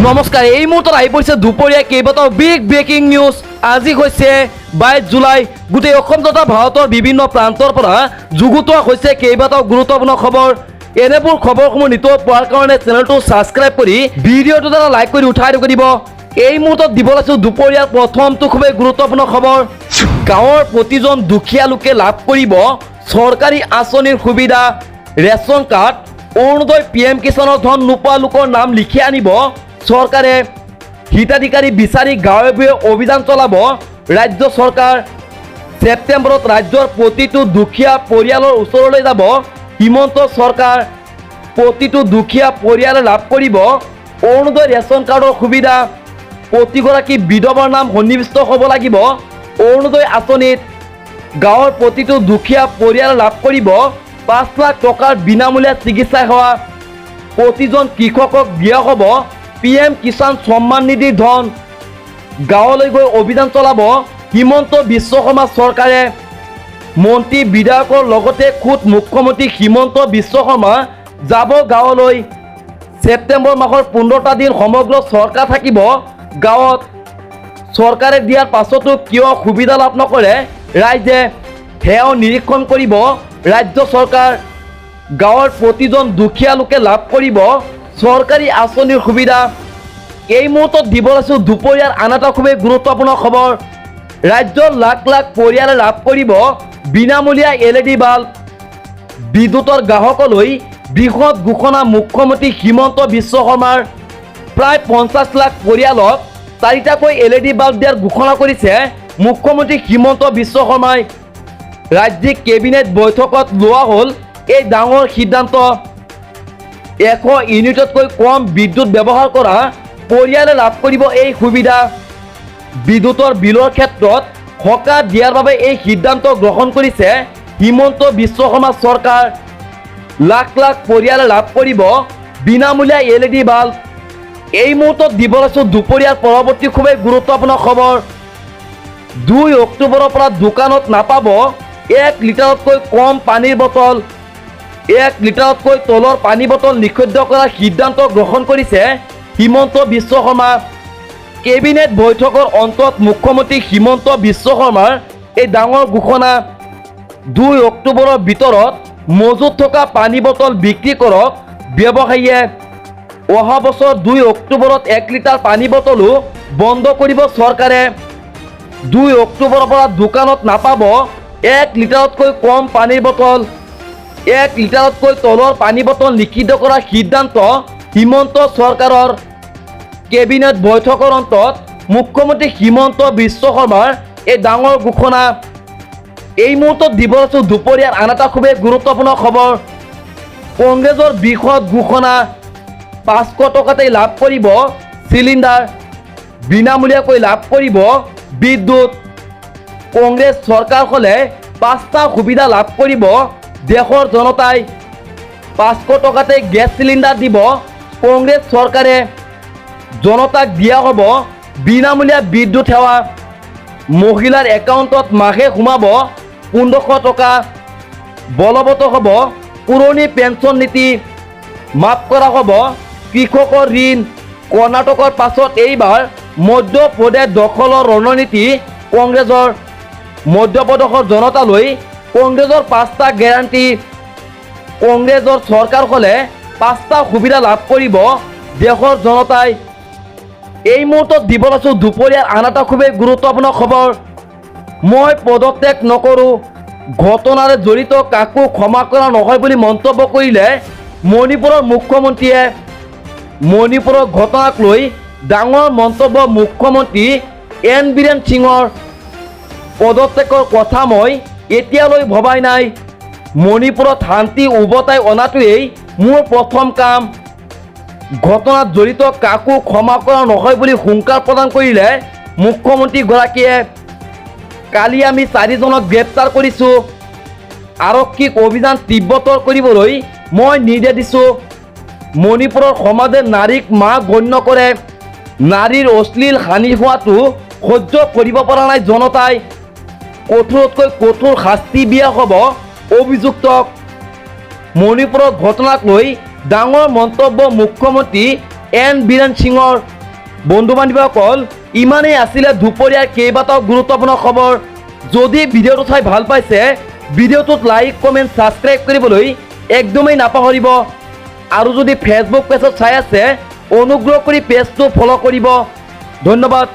নমস্কাৰ এই মুহূৰ্তত আহি পৰিছে দুপৰীয়া কেইবাটাও বিগ ব্ৰেকিং নিউজ। আজি হৈছে 22 জুলাই। গোটেই অসম তথা ভাৰতৰ বিভিন্ন প্ৰান্তৰ পৰা যুগুতোৱা হৈছে কেইবাটাও গুৰুত্বপূৰ্ণ খবৰ। এনেবোৰ খবৰসমূহ নিতৌ পোৱাৰ কাৰণে চেনেলটো ছাবস্ক্ৰাইব কৰি ভিডিঅ'টো এটা লাইক কৰি উঠাই দিব। এই মুহূৰ্তত দিব লৈছোঁ দুপৰীয়াৰ প্ৰথমটো খুবেই গুৰুত্বপূৰ্ণ খবৰ। গাঁৱৰ প্ৰতিজন দুখীয়া লোকে লাভ কৰিব চৰকাৰী আঁচনিৰ সুবিধা। ৰেচন কাৰ্ড, অৰুণোদয়, PM কিষাণৰ ধন নোপোৱা লোকৰ নাম লিখি আনিব চৰকাৰে। হিতাধিকাৰী বিচাৰি গাঁৱে ভূঞে অভিযান চলাব ৰাজ্য চৰকাৰ। ছেপ্টেম্বৰত ৰাজ্যৰ প্ৰতিটো দুখীয়া পৰিয়ালৰ ওচৰলৈ যাব হিমন্ত চৰকাৰ। প্ৰতিটো দুখীয়া পৰিয়ালে লাভ কৰিব অৰুণোদয় ৰেচন কাৰ্ডৰ সুবিধা। প্ৰতিগৰাকী বিধৱাৰ নাম সন্নিৱিষ্ট হ'ব লাগিব অৰুণোদয় আঁচনিত। গাঁৱৰ প্ৰতিটো দুখীয়া পৰিয়ালে লাভ কৰিব 5 লাখ টকাৰ বিনামূলীয়া চিকিৎসা সেৱা। প্ৰতিজন কৃষকক দিয়া হ'ব PM কিষাণ সন্মান নিধিৰ ধন। গাঁৱলৈ গৈ অভিযান চলাব হিমন্ত বিশ্ব শৰ্মা চৰকাৰে। মন্ত্ৰী বিধায়কৰ লগতে খোদ মুখ্যমন্ত্ৰী হিমন্ত বিশ্ব শৰ্মা যাব গাঁৱলৈ। ছেপ্টেম্বৰ মাহৰ 15টা দিন সমগ্ৰ চৰকাৰ থাকিব গাঁৱত। চৰকাৰে দিয়াৰ পাছতো কিয় সুবিধা লাভ নকৰে ৰাইজে, সেয়াও নিৰীক্ষণ কৰিব ৰাজ্য চৰকাৰ। গাঁৱৰ প্ৰতিজন দুখীয়া লোকে লাভ কৰিব চৰকাৰী আঁচনিৰ সুবিধা। এই মুহূৰ্তত দিব লৈছোঁ দুপৰীয়াৰ আন এটা খুবেই গুৰুত্বপূৰ্ণ খবৰ। ৰাজ্যৰ লাখ লাখ পৰিয়ালে লাভ কৰিব বিনামূলীয়া LED বাল্ব। বিদ্যুতৰ গ্ৰাহকলৈ বৃহৎ ঘোষণা মুখ্যমন্ত্ৰী হিমন্ত বিশ্ব শৰ্মাৰ। প্ৰায় 50 লাখ পৰিয়ালক 4টাকৈ LED বাল্ব দিয়াৰ ঘোষণা কৰিছে মুখ্যমন্ত্ৰী হিমন্ত বিশ্ব শৰ্মাই। ৰাজ্যিক কেবিনেট বৈঠকত লোৱা হ'ল এই ডাঙৰ সিদ্ধান্ত। 100 ইউনিটতকৈ কম বিদ্যুৎ ব্যৱহাৰ কৰা পৰিয়ালে লাভ কৰিব এই সুবিধা। বিদ্যুতৰ বিলৰ ক্ষেত্ৰত সকাহ দিয়াৰ বাবে এই সিদ্ধান্ত গ্ৰহণ কৰিছে হিমন্ত বিশ্ব শৰ্মা চৰকাৰ। লাখ লাখ পৰিয়ালে লাভ কৰিব বিনামূলীয়া LED বাল্ব। এই মুহূৰ্তত দিব লৈছোঁ দুপৰীয়াৰ পৰৱৰ্তী খুবেই গুৰুত্বপূৰ্ণ খবৰ। 2 অক্টোবৰৰ পৰা দোকানত নাপাব 1 লিটাৰতকৈ কম পানীৰ বটল। 1 লিটাৰতকৈ তলৰ পানী বটল নিষিদ্ধ কৰাৰ সিদ্ধান্ত গ্ৰহণ কৰিছে হিমন্ত বিশ্ব শৰ্মা। কেবিনেট বৈঠকৰ অন্তত মুখ্যমন্ত্ৰী হিমন্ত বিশ্ব শৰ্মাৰ এই ডাঙৰ ঘোষণা। 2 অক্টোবৰৰ ভিতৰত মজুত থকা পানী বটল বিক্ৰী কৰক ব্যৱসায়ীয়ে। অহা বছৰ 2 অক্টোবৰত 1 লিটাৰ পানী বটলো বন্ধ কৰিব চৰকাৰে। 2 অক্টোবৰৰ পৰা দোকানত নাপাব 1 লিটাৰতকৈ কম পানীৰ বটল। 1 লিটাৰতকৈ তলৰ পানী বটল নিষিদ্ধ কৰাৰ সিদ্ধান্ত হিমন্ত চৰকাৰৰ। কেবিনেট বৈঠকৰ অন্তত মুখ্যমন্ত্ৰী হিমন্ত বিশ্ব শৰ্মাৰ এই ডাঙৰ ঘোষণা। এই মুহূৰ্তত দিব লৈছোঁ দুপৰীয়াৰ আন এটা খুবেই গুৰুত্বপূৰ্ণ খবৰ। কংগ্ৰেছৰ বৃহৎ ঘোষণা। 500 টকাতেই লাভ কৰিব চিলিণ্ডাৰ। বিনামূলীয়াকৈ লাভ কৰিব বিদ্যুৎ। কংগ্ৰেছ চৰকাৰ হ'লে 5টা সুবিধা লাভ কৰিব দেশৰ জনতাই। 500 টকাতে গেছ চিলিণ্ডাৰ দিব কংগ্ৰেছ চৰকাৰে। জনতাক দিয়া হ'ব বিনামূলীয়া বিদ্যুৎ সেৱা। মহিলাৰ একাউণ্টত মাহে সোমাব 1500 টকা। বলবৎ হ'ব পুৰণি পেঞ্চন নীতি। মাফ কৰা হ'ব কৃষকৰ ঋণ। কৰ্ণাটকৰ পাছত এইবাৰ মধ্যপ্ৰদেশ দখলৰ ৰণনীতি কংগ্ৰেছৰ। মধ্যপ্ৰদেশৰ জনতালৈ কংগ্ৰেছৰ 5টা গেৰাণ্টি। কংগ্ৰেছৰ চৰকাৰ হ'লে 5টা সুবিধা লাভ কৰিব দেশৰ জনতাই। এই মুহূৰ্তত দিব লৈছোঁ দুপৰীয়াৰ আন এটা খুবেই গুৰুত্বপূৰ্ণ খবৰ। মই পদত্যাগ নকৰোঁ, ঘটনাৰে জড়িত কাকো ক্ষমা কৰা নহয় বুলি মন্তব্য কৰিলে মণিপুৰৰ মুখ্যমন্ত্ৰীয়ে। মণিপুৰৰ ঘটনাক লৈ ডাঙৰ মন্তব্য মুখ্যমন্ত্ৰী এন বীৰেন সিঙৰ। পদত্যাগৰ কথা মই এতিয়ালৈ ভবাই নাই। মণিপুৰত শান্তি উভতাই অনাটোৱেই মোৰ প্ৰথম কাম। ঘটনাত জড়িত কাকো ক্ষমা কৰা নহয় বুলি হুংকাৰ প্ৰদান কৰিলে মুখ্যমন্ত্ৰীগৰাকীয়ে। কালি আমি 4জনক গ্ৰেপ্তাৰ কৰিছোঁ। আৰক্ষীক অভিযান তীব্ৰতৰ কৰিবলৈ মই নিৰ্দেশ দিছোঁ। মণিপুৰৰ সমাজে নাৰীক মা গণ্য কৰে। নাৰীৰ অশ্লীল হানি হোৱাটো সহ্য কৰিব পৰা নাই জনতাই। কঠোৰতকৈ কঠোৰ শাস্তি দিয়া হ'ব অভিযুক্তক। মণিপুৰৰ ঘটনাক লৈ ডাঙৰ মন্তব্য মুখ্যমন্ত্ৰী এন বীৰেন সিঙৰ বন্ধু বান্ধৱীসকল, ইমানেই আছিলে দুপৰীয়াৰ কেইবাটাও গুৰুত্বপূৰ্ণ খবৰ। যদি ভিডিঅ'টো চাই ভাল পাইছে, ভিডিঅ'টোত লাইক কমেণ্ট ছাবস্ক্ৰাইব কৰিবলৈ একদমেই নাপাহৰিব। আৰু যদি ফেচবুক পেজত চাই আছে, অনুগ্ৰহ কৰি পেজটো ফ'ল' কৰিব। ধন্যবাদ।